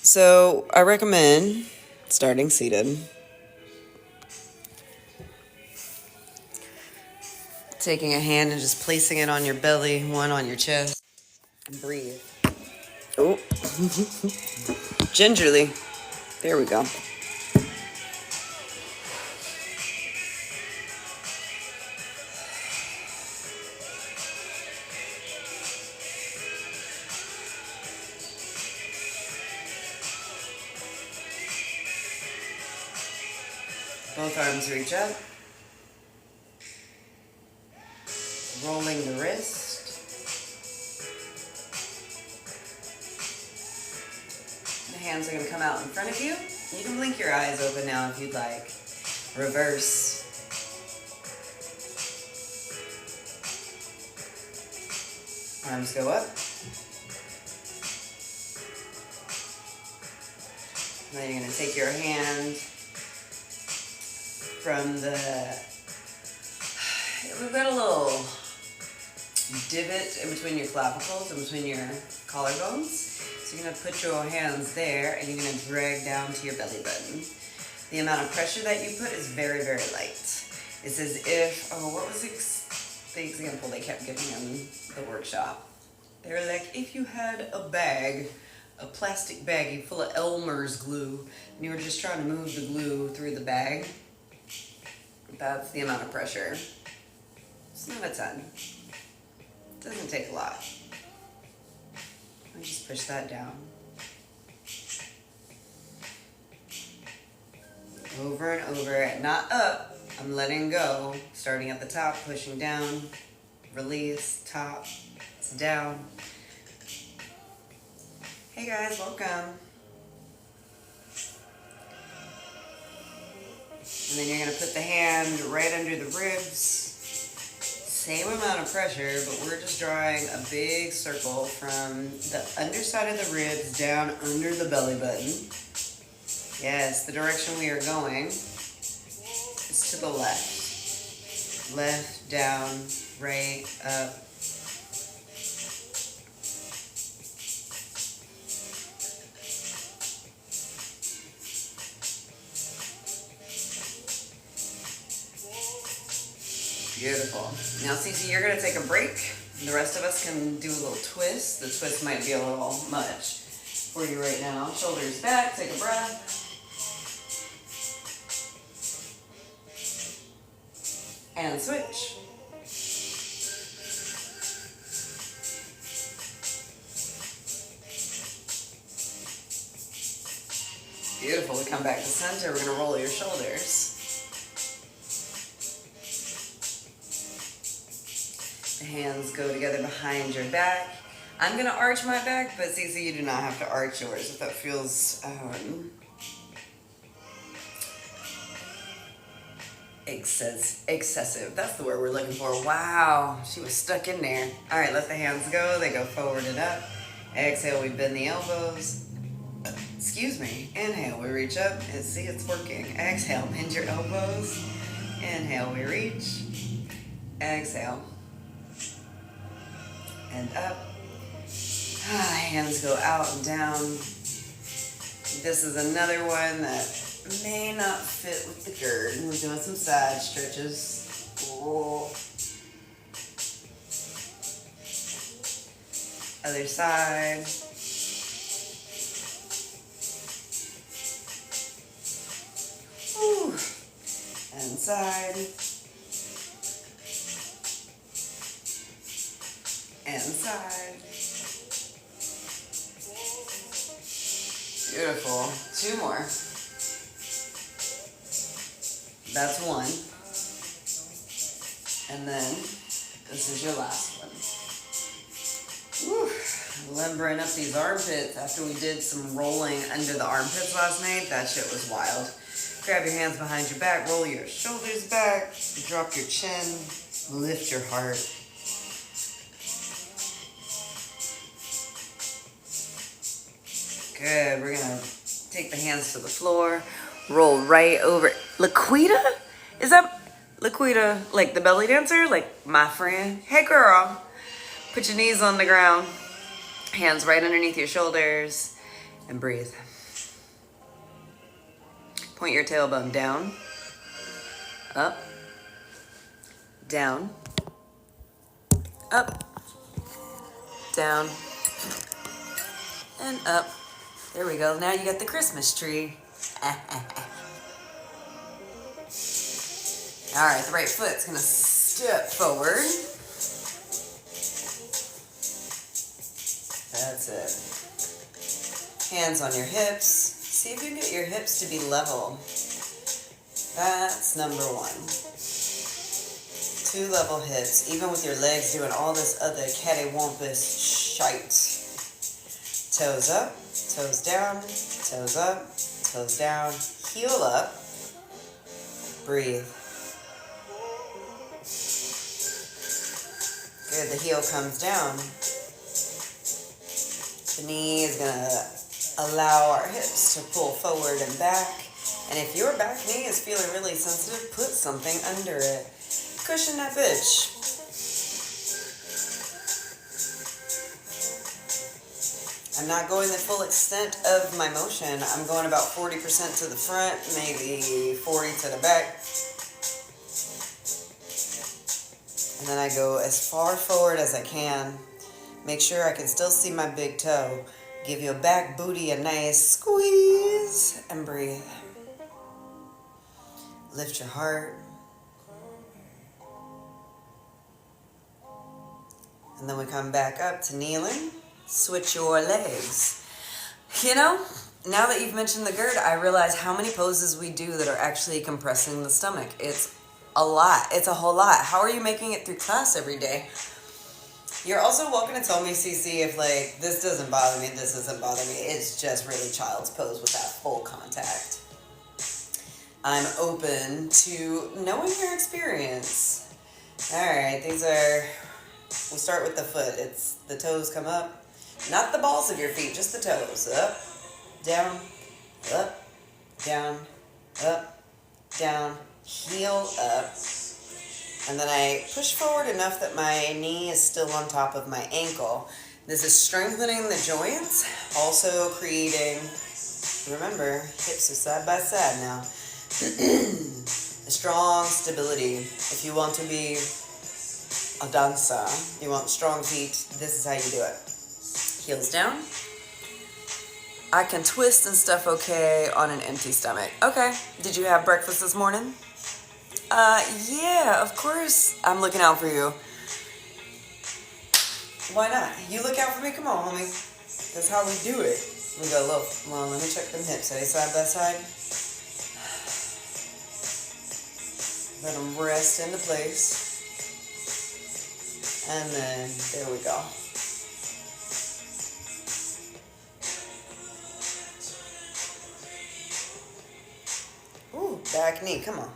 So I recommend starting seated. Taking a hand and just placing it on your belly, one on your chest, and breathe. Oh, gingerly. There we go. Both arms reach up. Rolling the wrist. The hands are going to come out in front of you. You can blink your eyes open now if you'd like. Reverse. Arms go up. And then you're going to take your hand from the... We've got a little divot in between your clavicles, in between your collarbones. So you're going to put your hands there and you're going to drag down to your belly button. The amount of pressure that you put is very, very light. It's as if, what was the example they kept giving in the workshop? They were like, if you had a bag, a plastic baggie full of Elmer's glue, and you were just trying to move the glue through the bag, that's the amount of pressure. It's not a ton. It doesn't take a lot. I just push that down. Over and over, not up. I'm letting go. Starting at the top, pushing down, release, top, it's down. Hey guys, welcome. And then you're gonna put the hand right under the ribs. Same amount of pressure, but we're just drawing a big circle from the underside of the ribs down under the belly button. Yes, the direction we are going is to the left. Left, down, right, up. Beautiful. Now, Cece, you're going to take a break. The rest of us can do a little twist. The twist might be a little much for you right now. Shoulders back, take a breath. And switch. Beautiful. We come back to center. We're going to roll your shoulders. The hands go together behind your back. I'm going to arch my back, but Cece, you do not have to arch yours if that feels excessive. That's the word we're looking for. Wow, she was stuck in there. All right, let the hands go. They go forward and up. Exhale, we bend the elbows. Excuse me. Inhale, we reach up and see it's working. Exhale, bend your elbows. Inhale, we reach. Exhale. And up. Hands go out and down. This is another one that may not fit with the gird. We're doing some side stretches. Oh. Other side. Whew. And side. And side. Beautiful. Two more. That's one. And then this is your last one. Woo. Limbering up these armpits after we did some rolling under the armpits last night. That shit was wild. Grab your hands behind your back, roll your shoulders back, drop your chin, lift your heart. Good. We're going to take the hands to the floor, roll right over. Laquita? Is that Laquita, like the belly dancer? Like my friend? Hey, girl. Put your knees on the ground. Hands right underneath your shoulders. and breathe. Point your tailbone down, up, down, up, down, and up. There we go. Now you got the Christmas tree. All right, the right foot's gonna step forward. That's it. Hands on your hips. See if you can get your hips to be level. That's number one. 2 level hips, even with your legs doing all this other cattywampus shite. Toes up, toes down, toes up, toes down, heel up, breathe. Good, the heel comes down. The knee is gonna allow our hips to pull forward and back. And if your back knee is feeling really sensitive, put something under it. Cushion that bitch. I'm not going the full extent of my motion. I'm going about 40% to the front, maybe 40 to the back. And then I go as far forward as I can. Make sure I can still see my big toe. Give your back booty a nice squeeze and breathe. Lift your heart. And then we come back up to kneeling. Switch your legs. You know, now that you've mentioned the GERD, I realize how many poses we do that are actually compressing the stomach. It's a lot. It's a whole lot. How are you making it through class every day? You're also welcome to tell me, CC, if like, this doesn't bother me, this doesn't bother me. It's just really child's pose with that full contact. I'm open to knowing your experience. All right, we'll start with the foot. It's the toes come up. Not the balls of your feet, just the toes. Up, down, up, down, up, down, heel up. And then I push forward enough that my knee is still on top of my ankle. This is strengthening the joints, also creating, remember, hips are side by side now. A strong stability. If you want to be a dancer, you want strong feet, this is how you do it. Heels down. I can twist and stuff okay on an empty stomach. Okay, did you have breakfast this morning? Yeah, of course I'm looking out for you. Why not? You look out for me? Come on, homie. That's how we do it. We go, look, well, let me check them hips. Are they side by side? Let them rest into place. And then, there we go. Ooh, back knee, come on.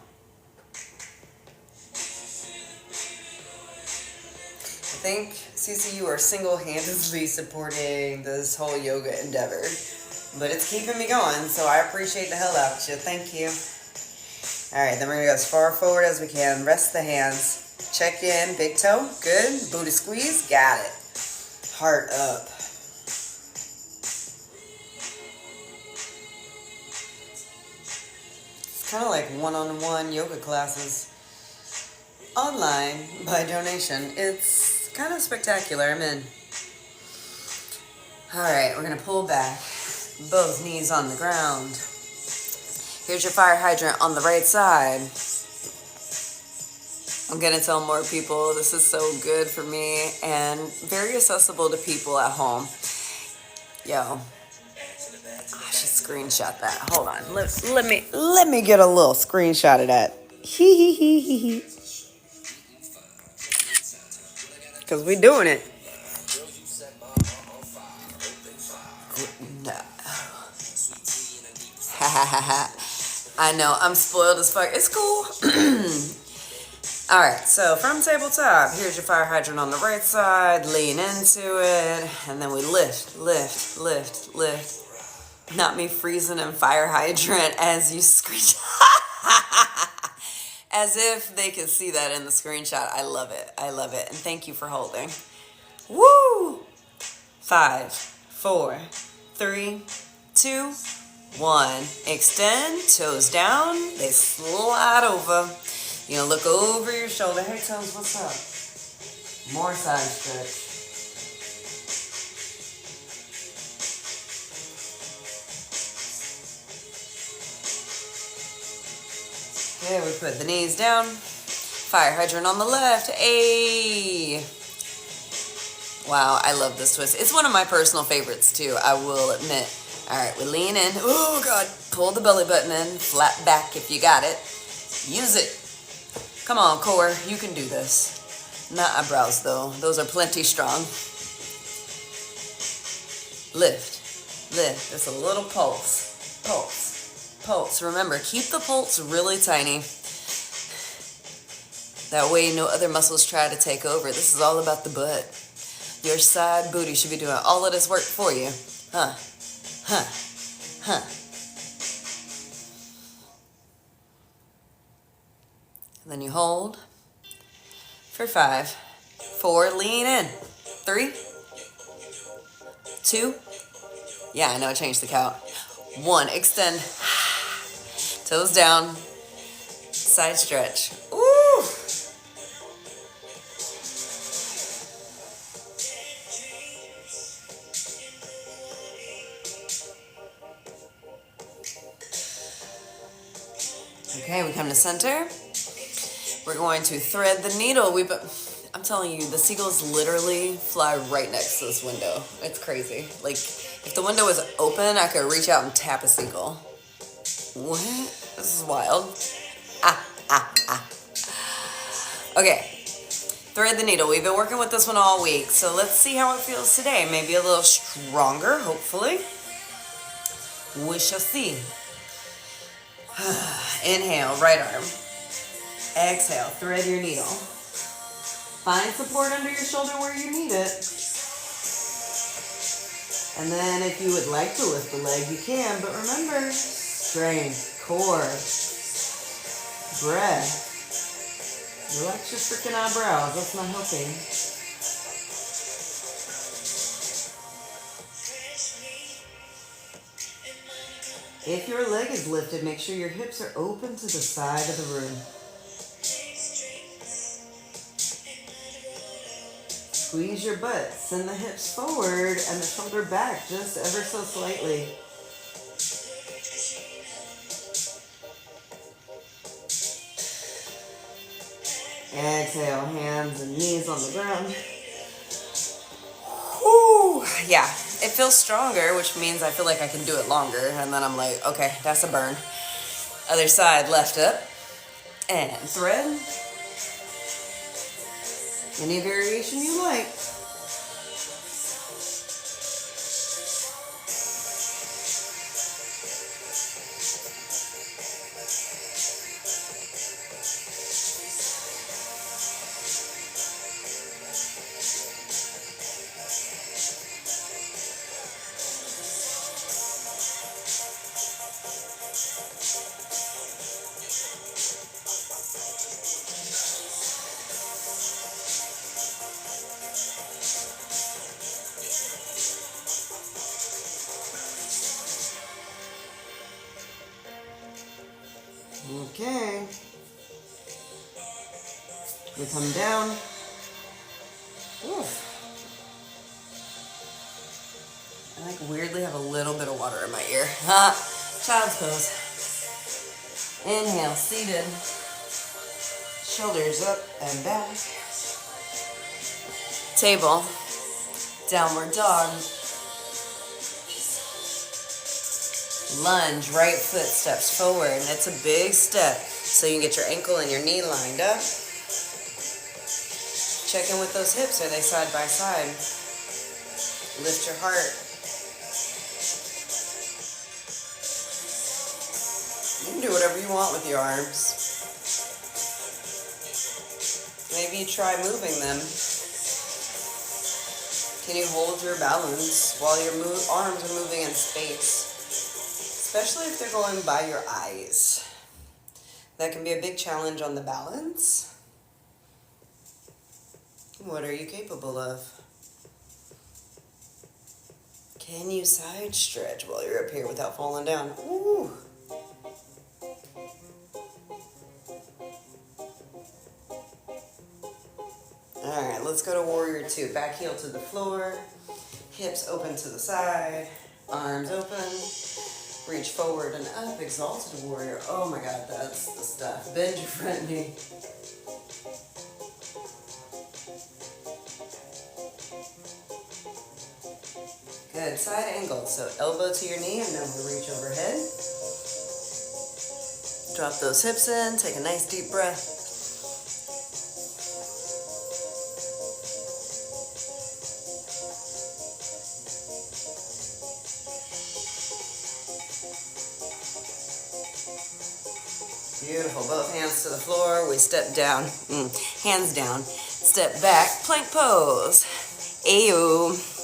I think, Cece, you are single-handedly supporting this whole yoga endeavor. But it's keeping me going, so I appreciate the hell out of you. Thank you. Alright, then we're going to go as far forward as we can. Rest the hands. Check in. Big toe. Good. Booty squeeze. Got it. Heart up. It's kind of like one-on-one yoga classes. Online, by donation. It's kind of spectacular. I'm in. Alright, we're going to pull back. Both knees on the ground. Here's your fire hydrant on the right side. I'm going to tell more people this is so good for me and very accessible to people at home. Yo, I should screenshot that. Hold on. Let me get a little screenshot of that. Because we doing it. No. I know, I'm spoiled as fuck. It's cool. Alright, so from tabletop, here's your fire hydrant on the right side. Lean into it. And then we lift, lift, lift, lift. Not me freezing in fire hydrant as you screenshot. As if they could see that in the screenshot. I love it. I love it. And thank you for holding. Woo! 5, 4, 3, 2, 1. Extend, toes down, they slide over. You're gonna look over your shoulder. Hey toes, what's up? More side stretch. Okay, we put the knees down. Fire hydrant on the left. Ayy. Wow, I love this twist. It's one of my personal favorites too, I will admit. All right, we lean in. Oh God, pull the belly button in. Flat back if you got it. Use it. Come on, core, you can do this. Not eyebrows though, those are plenty strong. Lift, lift, just a little pulse, pulse, pulse. Remember, keep the pulse really tiny. That way no other muscles try to take over. This is all about the butt. Your side booty should be doing all of this work for you. Huh, huh, huh. And then you hold for 5, 4, lean in. 3, 2, yeah, I know I changed the count. 1, extend, toes down, side stretch. Ooh. Okay, we come to center. We're going to thread the needle. I'm telling you, the seagulls literally fly right next to this window. It's crazy. Like, if the window was open, I could reach out and tap a seagull. What? This is wild. Okay, thread the needle. We've been working with this one all week, so let's see how it feels today. Maybe a little stronger, hopefully. We shall see. Inhale, right arm. Exhale, thread your needle. Find support under your shoulder where you need it. And then if you would like to lift the leg, you can. But remember, strength, core, breath. Relax your freaking eyebrows. That's not helping. If your leg is lifted, make sure your hips are open to the side of the room. Squeeze your butt. Send the hips forward and the shoulder back just ever so slightly. Exhale, hands and knees on the ground. Whew, yeah, it feels stronger, which means I feel like I can do it longer. And then I'm like, okay, that's a burn. Other side, left up. And thread. Any variation you like. Okay. We come down. Ooh. I like weirdly have a little bit of water in my ear. Child's pose. Inhale, seated. Shoulders up and back. Table. Downward dog. Lunge, right foot steps forward. And it's a big step. So you can get your ankle and your knee lined up. Check in with those hips. Are they side by side? Lift your heart. You can do whatever you want with your arms. Maybe you try moving them. Can you hold your balance while your arms are moving in space? Especially if they're going by your eyes. That can be a big challenge on the balance. What are you capable of? Can you side stretch while you're up here without falling down? Ooh. Alright, let's go to warrior two. Back heel to the floor, hips open to the side, arms open, reach forward and up, exalted warrior. Oh my god, that's the stuff. Bend your front knee. Good, side angle. So elbow to your knee and then we'll reach overhead. Drop those hips in, take a nice deep breath. Beautiful, both hands to the floor, we step down, hands down, step back, plank pose. Ayo.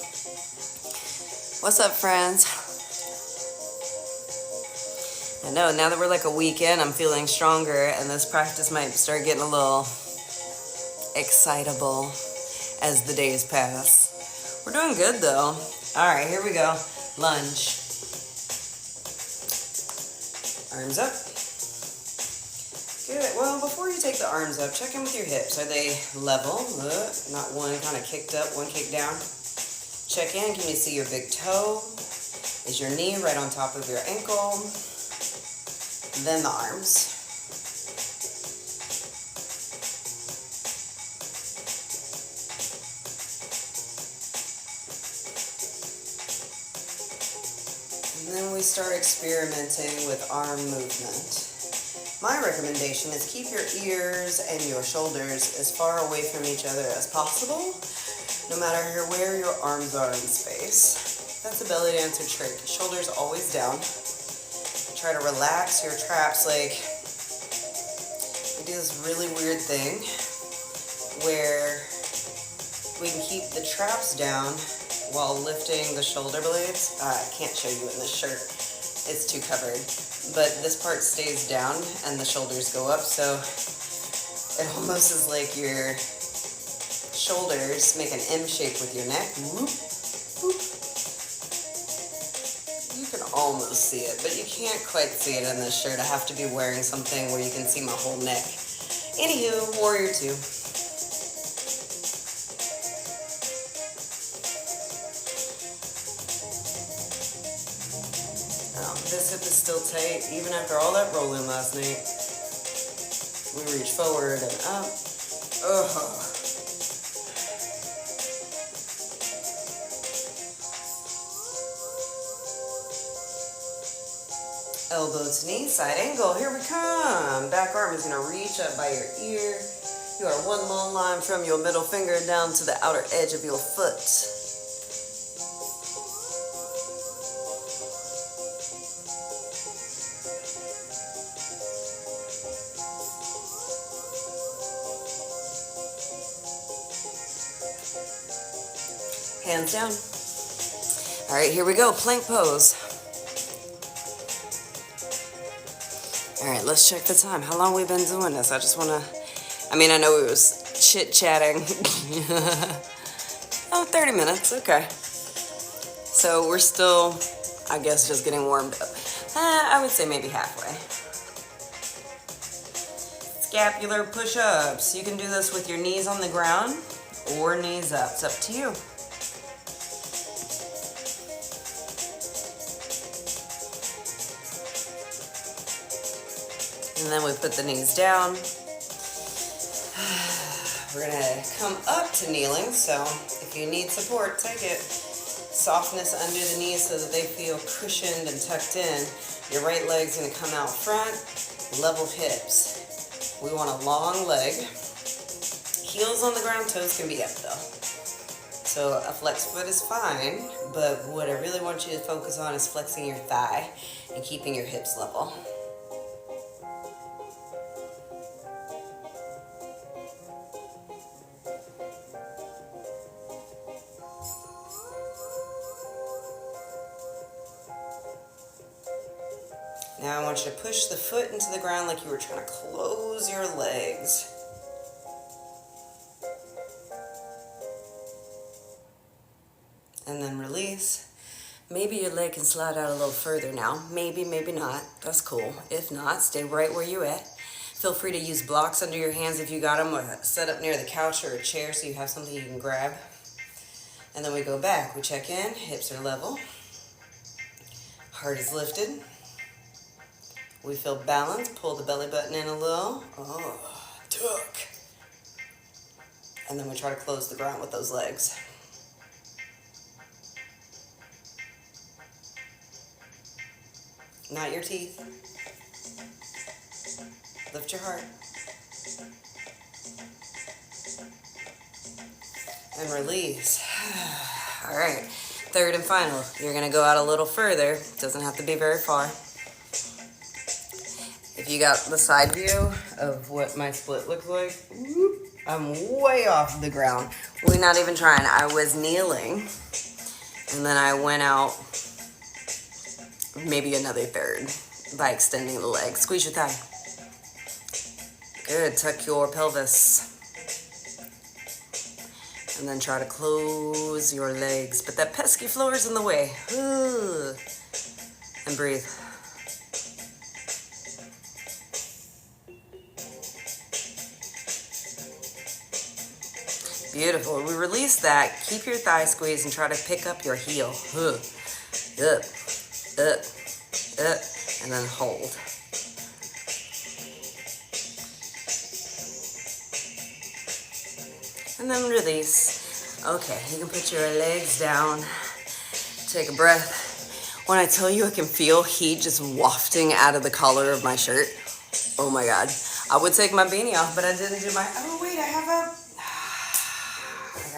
What's up, friends? I know, now that we're like a week in, I'm feeling stronger, and this practice might start getting a little excitable as the days pass. We're doing good though. All right, here we go. Lunge. Arms up. Good. Well, before you take the arms up, check in with your hips. Are they level? Not one kind of kicked up, one kicked down. Check in. Can you see your big toe? Is your knee right on top of your ankle? Then the arms. And then we start experimenting with arm movement. My recommendation is keep your ears and your shoulders as far away from each other as possible, no matter where your arms are in space. That's a belly dancer trick. Shoulders always down. Try to relax your traps. Like, we do this really weird thing where we can keep the traps down while lifting the shoulder blades. I can't show you in this shirt. It's too covered. But this part stays down and the shoulders go up, so it almost is like your shoulders make an M shape with your neck. Whoop, whoop. You can almost see it, but you can't quite see it in this shirt. I have to be wearing something where you can see my whole neck. Anywho, warrior two. This hip is still tight, even after all that rolling last night. We reach forward and up. Ugh. Elbow to knee, side angle. Here we come. Back arm is going to reach up by your ear. You are one long line from your middle finger down to the outer edge of your foot. Hands down. All right, here we go. Plank pose. All right, let's check the time. How long we been doing this? I just want to, I know we was chit-chatting. Oh, 30 minutes. Okay. So we're still, I guess, just getting warmed up. I would say maybe halfway. Scapular push-ups. You can do this with your knees on the ground or knees up. It's up to you. And then we put the knees down. We're gonna come up to kneeling, so if you need support, take it. Softness under the knees so that they feel cushioned and tucked in. Your right leg's gonna come out front, level hips. We want a long leg. Heels on the ground, toes can be up though. So a flex foot is fine, but what I really want you to focus on is flexing your thigh and keeping your hips level. Now I want you to push the foot into the ground like you were trying to close your legs. And then release. Maybe your leg can slide out a little further now. Maybe, maybe not. That's cool. If not, stay right where you at. Feel free to use blocks under your hands if you got them, or set up near the couch or a chair so you have something you can grab. And then we go back. We check in. Hips are level. Heart is lifted. We feel balanced. Pull the belly button in a little. Oh, tuck. And then we try to close the ground with those legs. Not your teeth. Lift your heart. And release. All right. Third and final. You're going to go out a little further. Doesn't have to be very far. If you got the side view of what my split looks like, I'm way off the ground. We're not even trying. I was kneeling. And then I went out maybe another third by extending the leg. Squeeze your thigh. Good. Tuck your pelvis. And then try to close your legs. But that pesky floor is in the way. And breathe. Beautiful. We release that. Keep your thigh squeezed and try to pick up your heel. Up, up, up, and then hold. And then release. Okay, you can put your legs down. Take a breath. When I tell you I can feel heat just wafting out of the collar of my shirt, oh my God. I would take my beanie off, but I didn't do my, oh wait,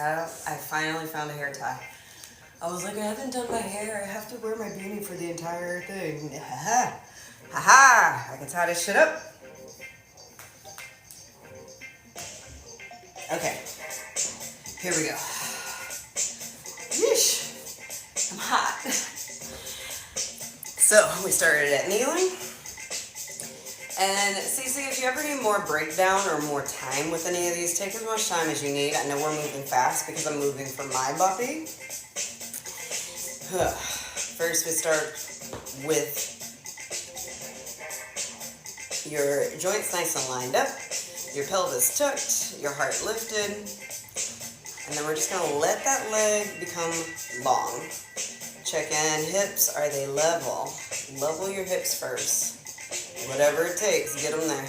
I finally found a hair tie. I was like, I haven't done my hair. I have to wear my beanie for the entire thing. Ha ha! I can tie this shit up. Okay. Here we go. Yeesh. I'm hot. So we started at kneeling. And Cece, if you ever need more breakdown or more time with any of these, take as much time as you need. I know we're moving fast because I'm moving for my body. First we start with your joints nice and lined up, your pelvis tucked, your heart lifted, and then we're just going to let that leg become long. Check in, hips, are they level? Level your hips first. Whatever it takes, get them there.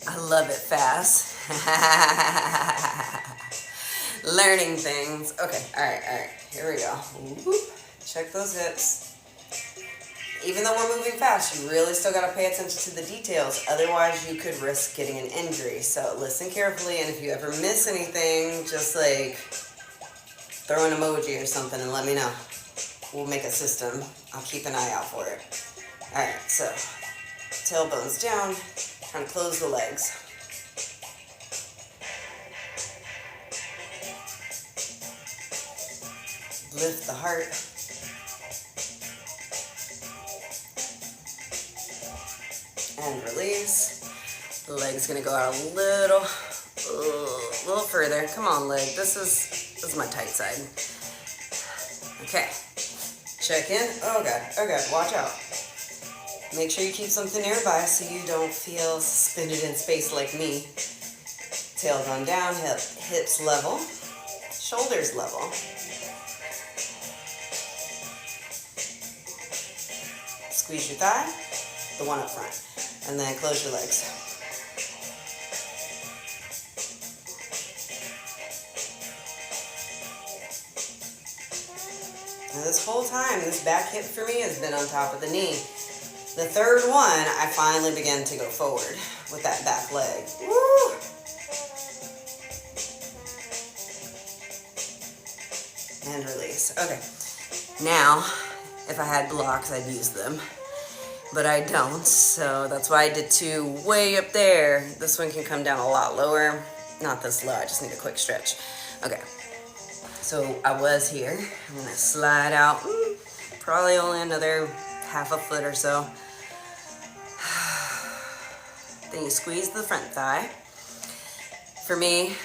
I love it fast. Learning things. Okay, all right. Here we go. Whoop. Check those hips. Even though we're moving fast, you really still got to pay attention to the details. Otherwise, you could risk getting an injury. So listen carefully, and if you ever miss anything, just like throw an emoji or something and let me know. We'll make a system. I'll keep an eye out for it. All right, so tailbones down, trying to close the legs. Lift the heart. And release. The leg's gonna go out a little further. Come on, leg. This is my tight side. Okay. Check in. Oh God, watch out. Make sure you keep something nearby so you don't feel suspended in space like me. Tail gone down, hips level, shoulders level. Squeeze your thigh, the one up front, and then close your legs. And this whole time, this back hip for me has been on top of the knee. The third one, I finally began to go forward with that back leg. Woo! And release. Okay. Now, if I had blocks, I'd use them. But I don't, so that's why I did two way up there. This one can come down a lot lower. Not this low, I just need a quick stretch. Okay. So I was here. I'm gonna slide out, probably only another half a foot or so. Then you squeeze the front thigh. For me,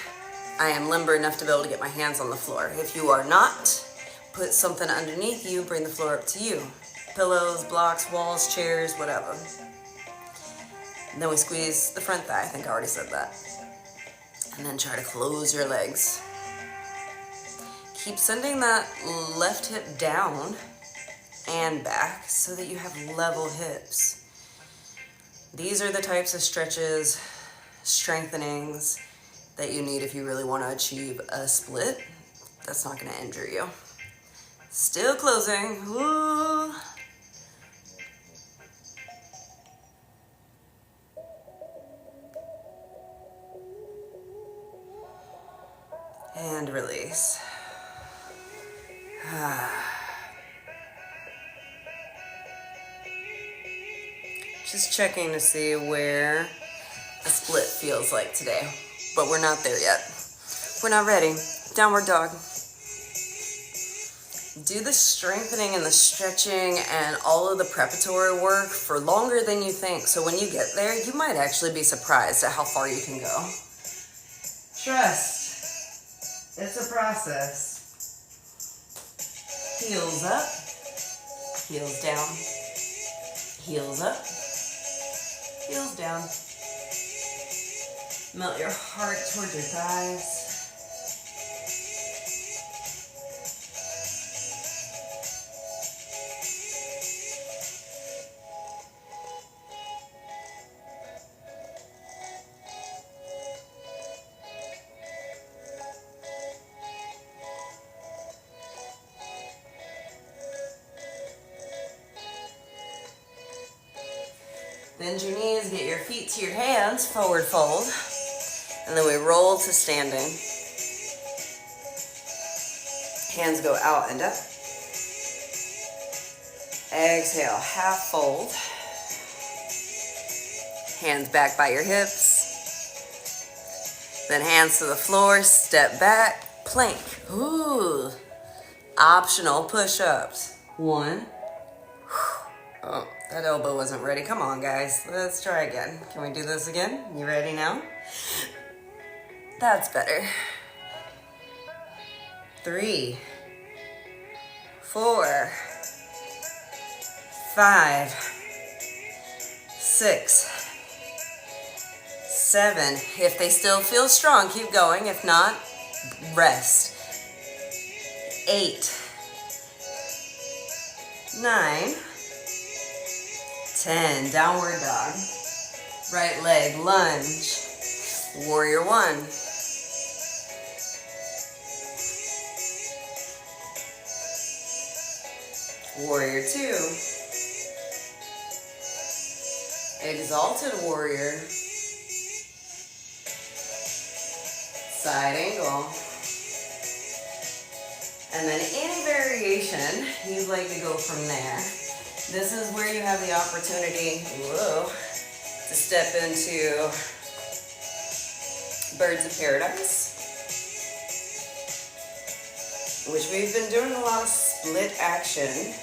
I am limber enough to be able to get my hands on the floor. If you are not, put something underneath you, bring the floor up to you. Pillows, blocks, walls, chairs, whatever. And then we squeeze the front thigh, I think I already said that. And then try to close your legs. Keep sending that left hip down and back so that you have level hips. These are the types of stretches, strengthenings that you need if you really want to achieve a split. That's not going to injure you. Still closing. Ooh. And release. Just checking to see where a split feels like today, but we're not there yet. We're not ready. Downward dog. Do the strengthening and the stretching and all of the preparatory work for longer than you think. So when you get there, you might actually be surprised at how far you can go. Trust. It's a process. Heels up, heels down, heels up, heels down. Melt your heart towards your thighs. Bend your knees, get your feet to your hands, forward fold. And then we roll to standing. Hands go out and up. Exhale, half fold. Hands back by your hips. Then hands to the floor, step back, plank. Ooh. Optional push-ups. 1. Oh, that elbow wasn't ready. Come on, guys. Let's try again. Can we do this again? You ready now? That's better. 3, 4, 5, 6, 7. If they still feel strong, keep going. If not, rest. 8, 9, 10. Downward dog. Right leg lunge. Warrior 1. Warrior 2. Exalted warrior. Side angle. And then any variation you'd like to go from there. This is where you have the opportunity, to step into Birds of Paradise, which we've been doing a lot of split action.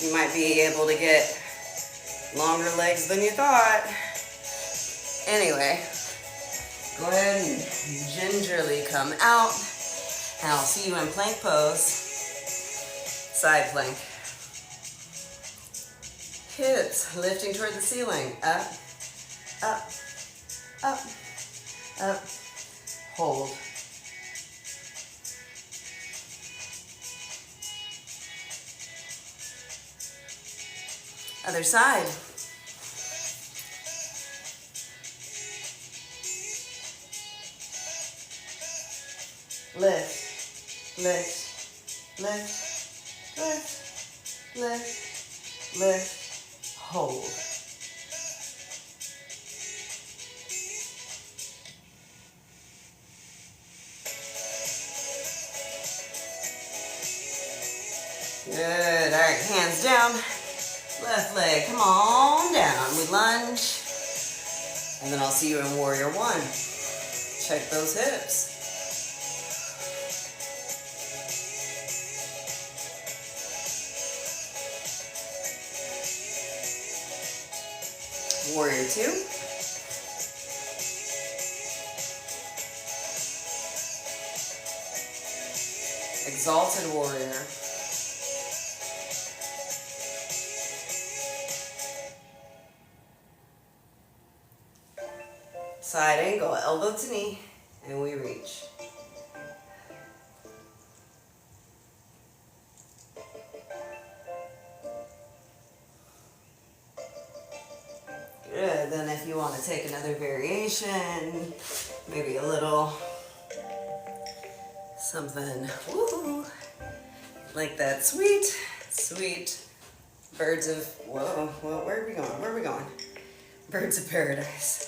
You might be able to get longer legs than you thought. Anyway, go ahead and gingerly come out, and I'll see you in plank pose. Side plank. Hips lifting toward the ceiling. Up, up, up, up. Hold. Other side. Lift, lift, lift, lift, lift, lift. Hold. Good. All right, hands down. Left leg, come on down. We lunge. And then I'll see you in Warrior 1. Check those hips. Warrior 2. Exalted Warrior. Side angle, elbow to knee, and we reach. Good, then if you want to take another variation, maybe a little something, woo, like that sweet, sweet birds of, whoa, where are we going? Where are we going? Birds of paradise.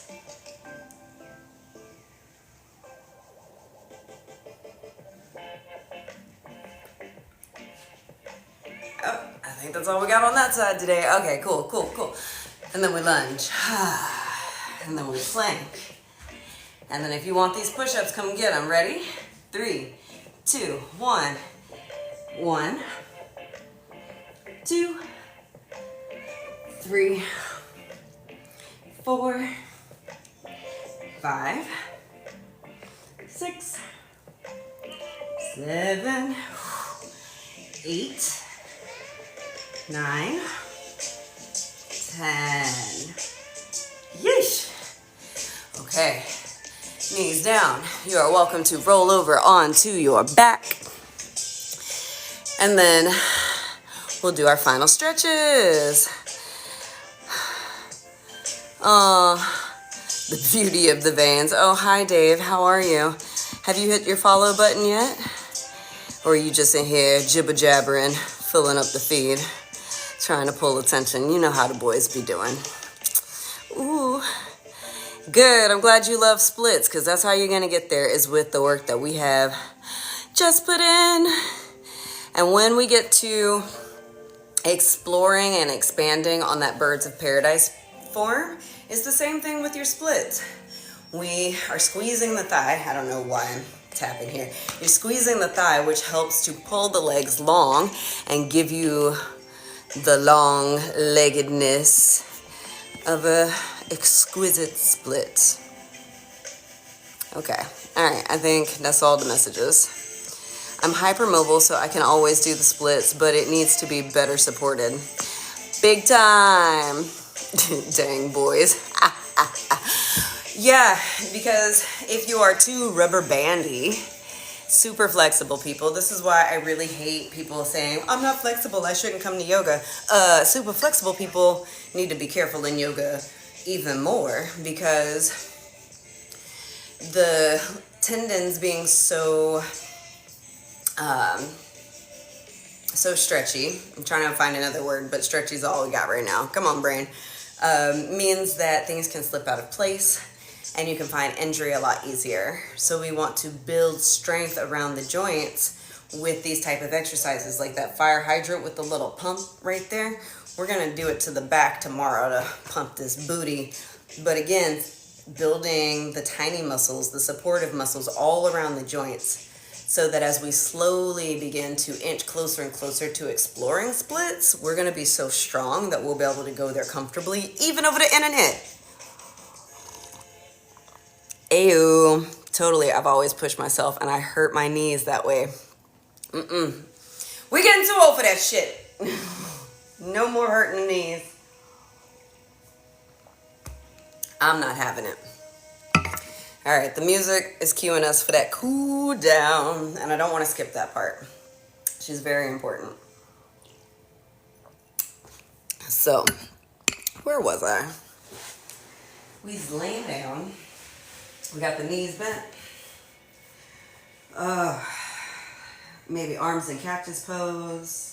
Oh, I think that's all we got on that side today. Okay, cool, cool, cool. And then we lunge. And then we plank. And then if you want these push-ups, come get them. Ready? 3, 2, 1. 1, 2, 3, 4, 5, 6, 7, 8, 9, 10. Yeesh. Okay. Knees down. You are welcome to roll over onto your back. And then we'll do our final stretches. Oh, the beauty of the veins. Oh, hi, Dave. How are you? Have you hit your follow button yet? Or are you just in here jibber-jabbering, filling up the feed, trying to pull attention? You know how the boys be doing. Ooh. Good. I'm glad you love splits, because that's how you're going to get there, is with the work that we have just put in. And when we get to exploring and expanding on that Birds of Paradise form, it's the same thing with your splits. We are squeezing the thigh. I don't know why I'm tapping here. You're squeezing the thigh, which helps to pull the legs long and give you the long-leggedness of a exquisite split. Okay, all right, I think that's all the messages. I'm hypermobile, so I can always do the splits, but it needs to be better supported. Big time. Dang, boys. Yeah, because if you are too rubber bandy, super flexible people, this is why I really hate people saying, I'm not flexible, I shouldn't come to yoga. Super flexible people need to be careful in yoga even more, because the tendons being so stretchy, I'm trying to find another word, but stretchy is all we got right now. Come on, brain. Means that things can slip out of place and you can find injury a lot easier. So we want to build strength around the joints with these type of exercises, like that fire hydrant with the little pump right there. We're gonna do it to the back tomorrow to pump this booty. But again, building the tiny muscles, the supportive muscles all around the joints, so that as we slowly begin to inch closer and closer to exploring splits, we're gonna be so strong that we'll be able to go there comfortably, even over the internet. Ew, totally, I've always pushed myself and I hurt my knees that way. We getting too old for that shit. No more hurting the knees. I'm not having it. All right, the music is cueing us for that cool down, and I don't want to skip that part. She's very important. So, where was I? We was laying down. We got the knees bent. Maybe arms in cactus pose.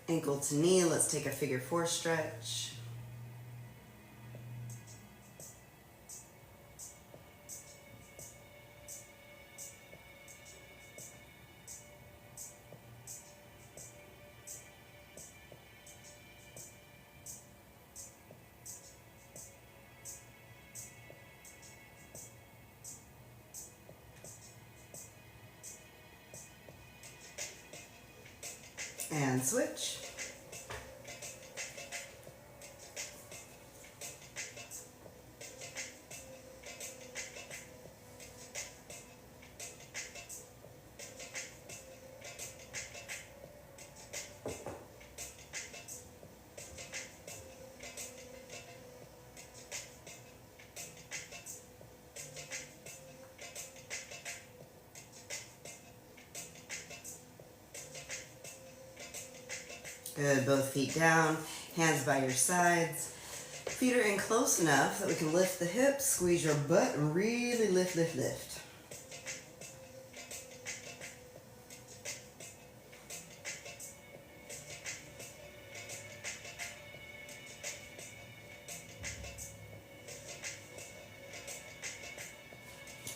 Ankle to knee, let's take a figure 4 stretch. And switch. Good, both feet down, hands by your sides. Feet are in close enough that we can lift the hips, squeeze your butt, and really lift, lift, lift.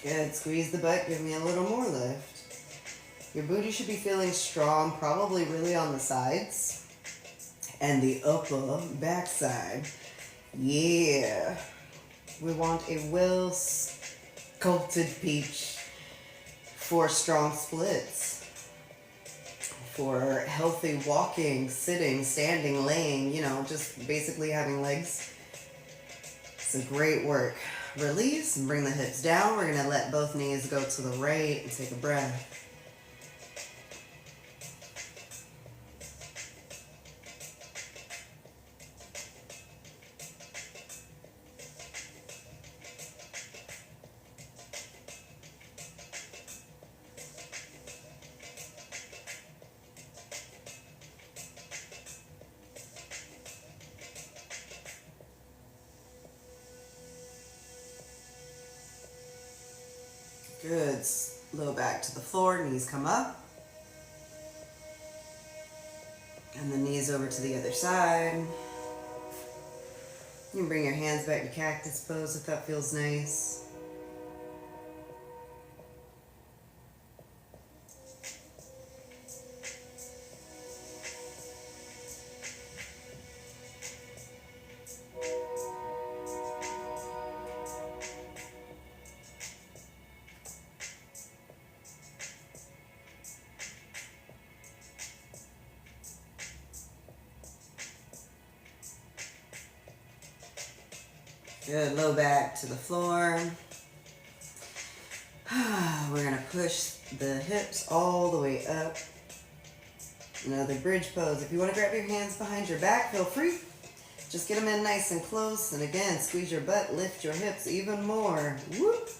Good, squeeze the butt, give me a little more lift. Your booty should be feeling strong, probably really on the sides and the upper backside. Yeah. We want a well sculpted peach for strong splits, for healthy walking, sitting, standing, laying, just basically having legs. It's a great work. Release and bring the hips down. We're going to let both knees go to the right and take a breath. Good. Low back to the floor, knees come up. And the knees over to the other side. You can bring your hands back to cactus pose if that feels nice. Good, low back to the floor. We're gonna push the hips all the way up. Another bridge pose. If you wanna grab your hands behind your back, feel free. Just get them in nice and close. And again, squeeze your butt, lift your hips even more. Whoop.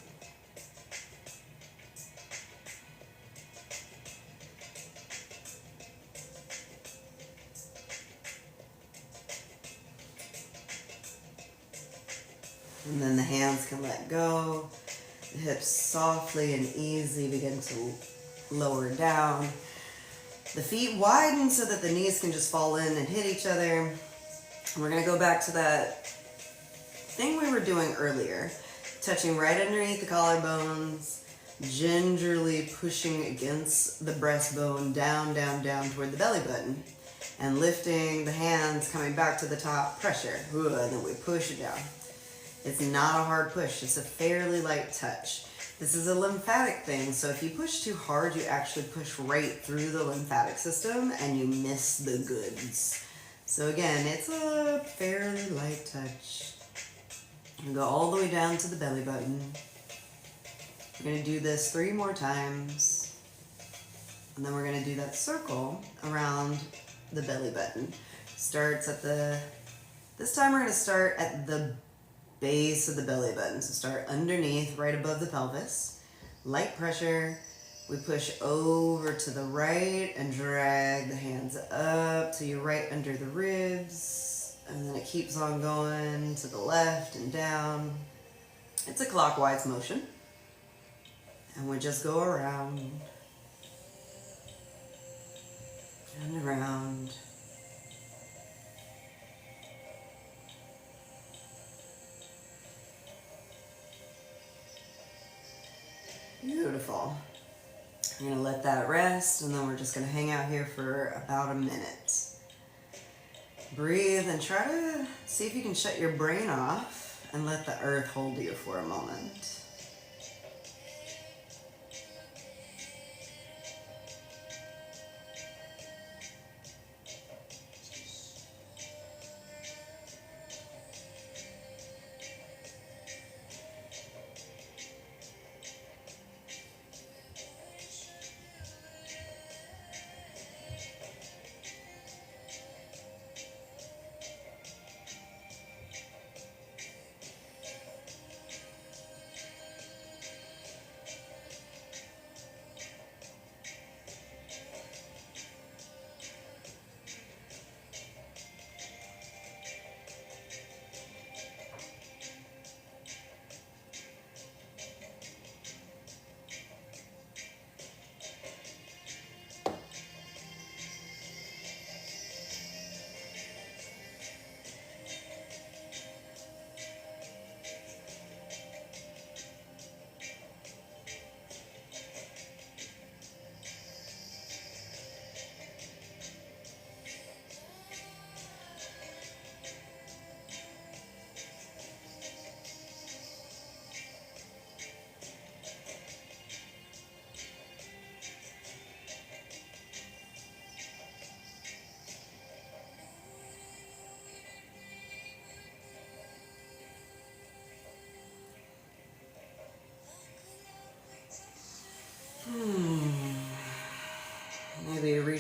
And then the hands can let go. The hips softly and easily begin to lower down. The feet widen so that the knees can just fall in and hit each other. And we're gonna go back to that thing we were doing earlier. Touching right underneath the collarbones, gingerly pushing against the breastbone, down, down, down toward the belly button. And lifting the hands, coming back to the top, pressure. Ooh, and then we push it down. It's not a hard push, it's a fairly light touch. This is a lymphatic thing, so if you push too hard, you actually push right through the lymphatic system and you miss the goods. So again, it's a fairly light touch. And go all the way down to the belly button. We're gonna do this 3 more times. And then we're gonna do that circle around the belly button. Starts at this time we're gonna start at the base of the belly button. So start underneath, right above the pelvis. Light pressure. We push over to the right and drag the hands up till you're right under the ribs. And then it keeps on going to the left and down. It's a clockwise motion. And we just go around and around. Beautiful. You're gonna let that rest, and then we're just gonna hang out here for about a minute. Breathe and try to see if you can shut your brain off and let the earth hold you for a moment.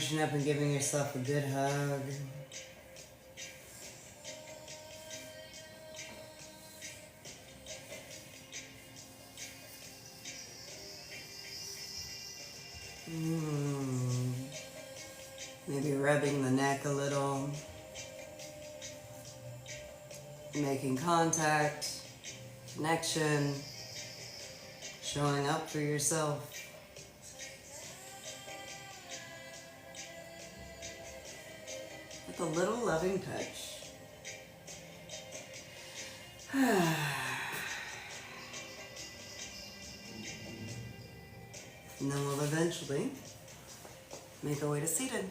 scrunching up and giving yourself a good hug. Maybe rubbing the neck a little, making contact, connection, showing up for yourself. With a little loving touch. And then we'll eventually make our way to seated.